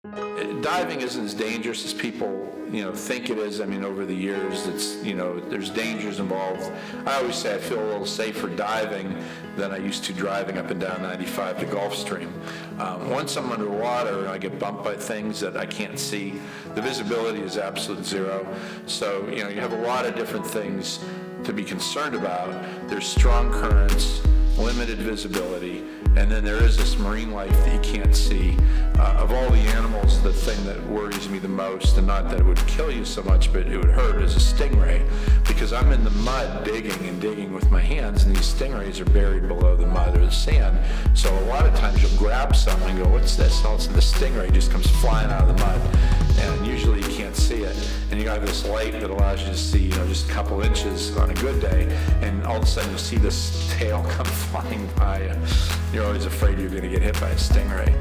Diving isn't as dangerous as people, think it is. I mean, over the years, it's, there's dangers involved. I always say I feel a little safer diving than I used to driving up and down 95 to Gulfstream. Once I'm underwater and I get bumped by things that I can't see, the visibility is absolute zero. So, you have a lot of different things to be concerned about. There's strong currents, limited visibility, and then there is this marine life that you can't see. Of all the animals, the thing that worries me the most, and not that it would kill you so much, but it would hurt, is a stingray. Because I'm in the mud digging with my hands, and these stingrays are buried below the mud or the sand. So a lot of times you'll grab something and go, what's this? And all of a sudden the stingray just comes flying out of the mud. And usually you can't see it. And you got this light that allows you to see, just a couple inches on a good day. And all of a sudden you'll see this tail come flying by you. You're always afraid you're going to get hit by a stingray.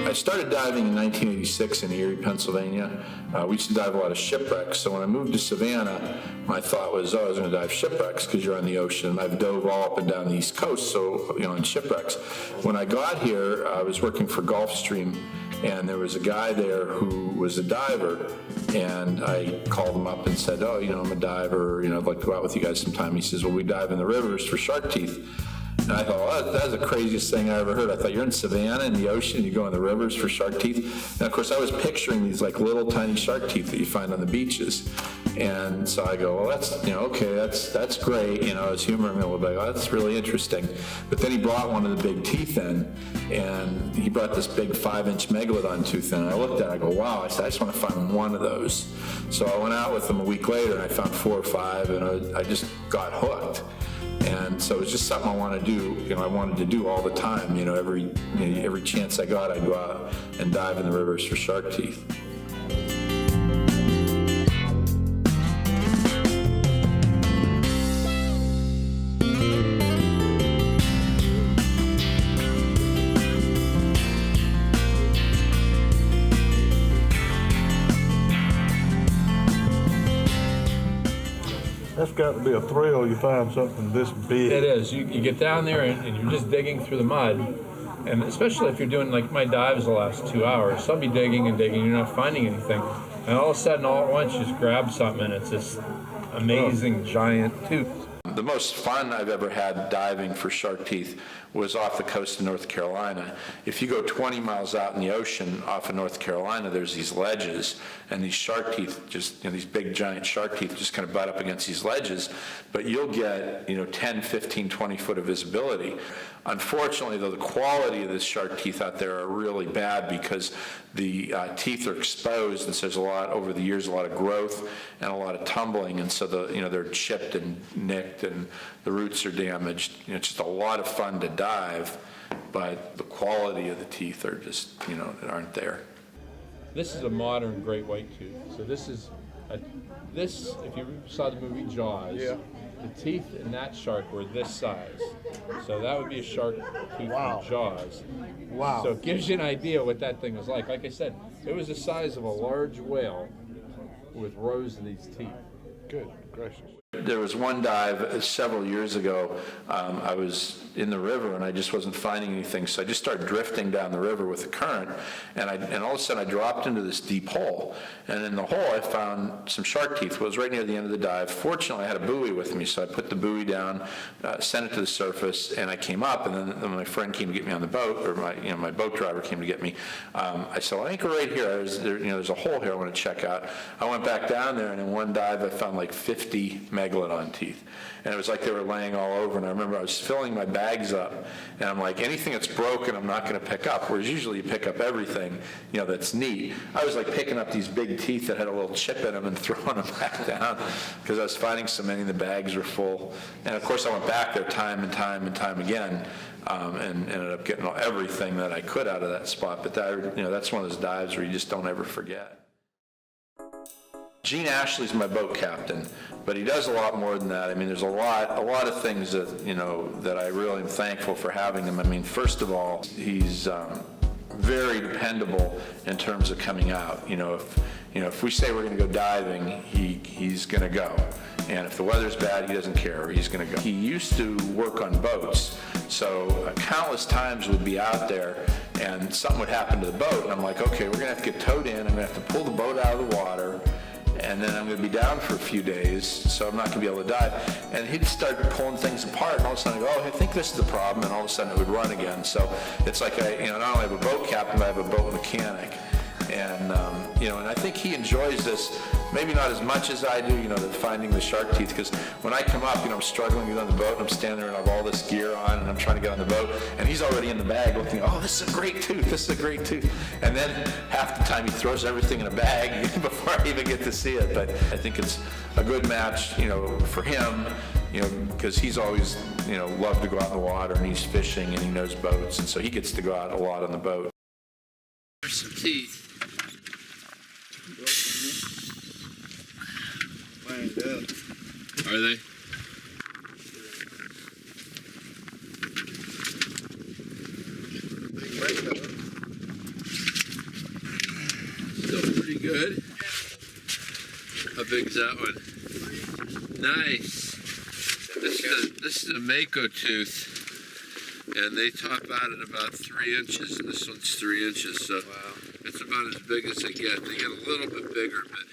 I started diving in 1986 in Erie, Pennsylvania. We used to dive a lot of shipwrecks. So when I moved to Savannah, my thought was, I was going to dive shipwrecks because you're on the ocean. I've dove all up and down the East Coast, so, in shipwrecks. When I got here, I was working for Gulfstream, and there was a guy there who was a diver, and I called him up and said, I'm a diver, I'd like to go out with you guys sometime. He says, well, we dive in the rivers for shark teeth. And I thought, that's the craziest thing I ever heard. I thought, you're in Savannah in the ocean, you go in the rivers for shark teeth. And of course, I was picturing these like little tiny shark teeth that you find on the beaches. And so I go, well, that's, okay, that's great. I was humoring him a little bit. Oh, that's really interesting. But then he brought one of the big teeth in, and he brought this big 5-inch Megalodon tooth in. And I looked at it, I go, wow, I said, I just want to find one of those. So I went out with him a week later, and I found 4 or 5, and I just got hooked. And so it was just something I wanted to do. I wanted to do all the time. Every chance I got, I'd go out and dive in the rivers for shark teeth. That's got to be a thrill. You find something this big. It is. You get down there and you're just digging through the mud. And especially if you're doing, like my dives the last 2 hours, so I'll be digging and digging, you're not finding anything. And all of a sudden, all at once, you just grab something and it's this amazing giant tooth. The most fun I've ever had diving for shark teeth was off the coast of North Carolina. If you go 20 miles out in the ocean off of North Carolina, there's these ledges, and these shark teeth just, these big giant shark teeth just kind of butt up against these ledges, but you'll get, 10, 15, 20 foot of visibility. Unfortunately, though, the quality of the shark teeth out there are really bad because the teeth are exposed, and so there's over the years, a lot of growth and a lot of tumbling, and so they're chipped and nicked, and the roots are damaged. It's just a lot of fun to dive, but the quality of the teeth are just, aren't there. This is a modern great white tooth. So this is if you saw the movie Jaws, yeah. The teeth in that shark were this size. So that would be a shark tooth from Jaws. Wow. So it gives you an idea what that thing was like. Like I said, it was the size of a large whale with rows of these teeth. Good gracious. There was one dive several years ago. I was in the river and I just wasn't finding anything, so I just started drifting down the river with the current, and all of a sudden I dropped into this deep hole, and in the hole I found some shark teeth. It was right near the end of the dive. Fortunately, I had a buoy with me, so I put the buoy down, sent it to the surface, and I came up, and then my friend came to get me on the boat, or my boat driver came to get me. I said, well, anchor right here. There's a hole here I want to check out. I went back down there, and in one dive I found like 15 50 Megalodon teeth. And it was like they were laying all over, and I remember I was filling my bags up, and I'm like, anything that's broken, I'm not going to pick up, whereas usually you pick up everything, that's neat. I was like picking up these big teeth that had a little chip in them and throwing them back down because I was finding so many, the bags were full. And of course I went back there time and time again, and ended up getting everything that I could out of that spot. But that's one of those dives where you just don't ever forget. Gene Ashley's my boat captain, but he does a lot more than that. I mean, there's a lot of things that, that I really am thankful for having him. I mean, first of all, he's very dependable in terms of coming out. If we say we're going to go diving, he's going to go. And if the weather's bad, he doesn't care. He's going to go. He used to work on boats, so countless times we'd be out there and something would happen to the boat, and I'm like, okay, we're going to have to get towed in. I'm going to have to pull the boat out of the water, and then I'm going to be down for a few days, so I'm not going to be able to dive. And he'd start pulling things apart, and all of a sudden I go, oh, I think this is the problem, and all of a sudden it would run again. So it's like I not only have a boat captain, but I have a boat mechanic. And, and I think he enjoys this, maybe not as much as I do, the finding the shark teeth, because when I come up, I'm struggling to get on the boat, and I'm standing there and I have all this gear on, and I'm trying to get on the boat, and he's already in the bag looking, oh, this is a great tooth, and then half the time he throws everything in a bag before I even get to see it. But I think it's a good match, for him, because he's always, loved to go out in the water, and he's fishing, and he knows boats, and so he gets to go out a lot on the boat. There's some teeth. Are they? Still pretty good. How big is that one? Nice. This is a mako tooth. And they top out at about 3 inches, and this one's 3 inches, so it's about as big as they get. They get a little bit bigger, but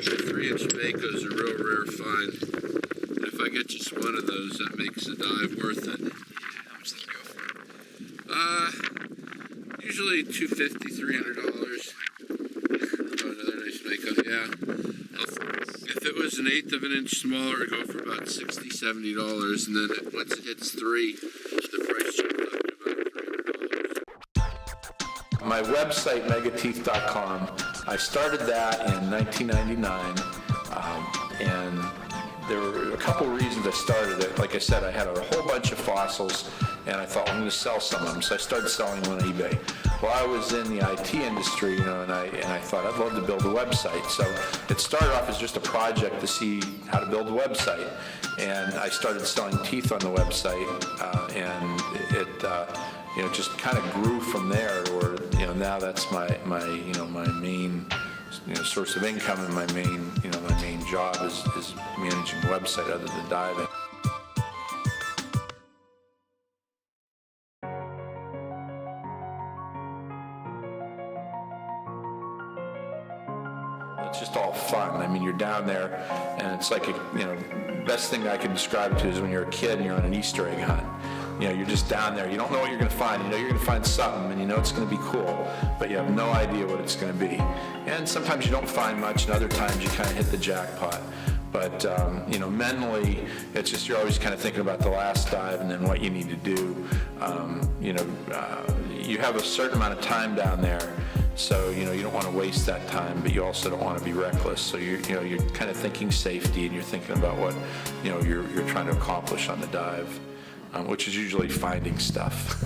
3-inch makos are real rare find. And if I get just one of those, that makes the dive worth it. How much do they go for? Usually $250, $300. Oh, another nice mako, yeah. If it was an 1/8 of an inch smaller, it'd go for about $60, $70, and then once it hits 3, the price jumps up to about $300. My website, Megateeth.com, I started that in 1999, and there were a couple reasons I started it. Like I said, I had a whole bunch of fossils, and I thought, I'm going to sell some of them, so I started selling them on eBay. Well, I was in the IT industry, and I thought I'd love to build a website. So it started off as just a project to see how to build a website, and I started selling teeth on the website, and it just kind of grew from there. Or now that's my main source of income, and my main job is managing the website other than diving. It's just all fun. I mean, you're down there, and it's like best thing I can describe it to is when you're a kid and you're on an Easter egg hunt. You're just down there. You don't know what you're going to find. You're going to find something, and it's going to be cool, but you have no idea what it's going to be. And sometimes you don't find much, and other times you kind of hit the jackpot. But, mentally, it's just you're always kind of thinking about the last dive and then what you need to do. You have a certain amount of time down there, so, you don't want to waste that time, but you also don't want to be reckless. So, you're kind of thinking safety, and you're thinking about what, you're trying to accomplish on the dive, which is usually finding stuff.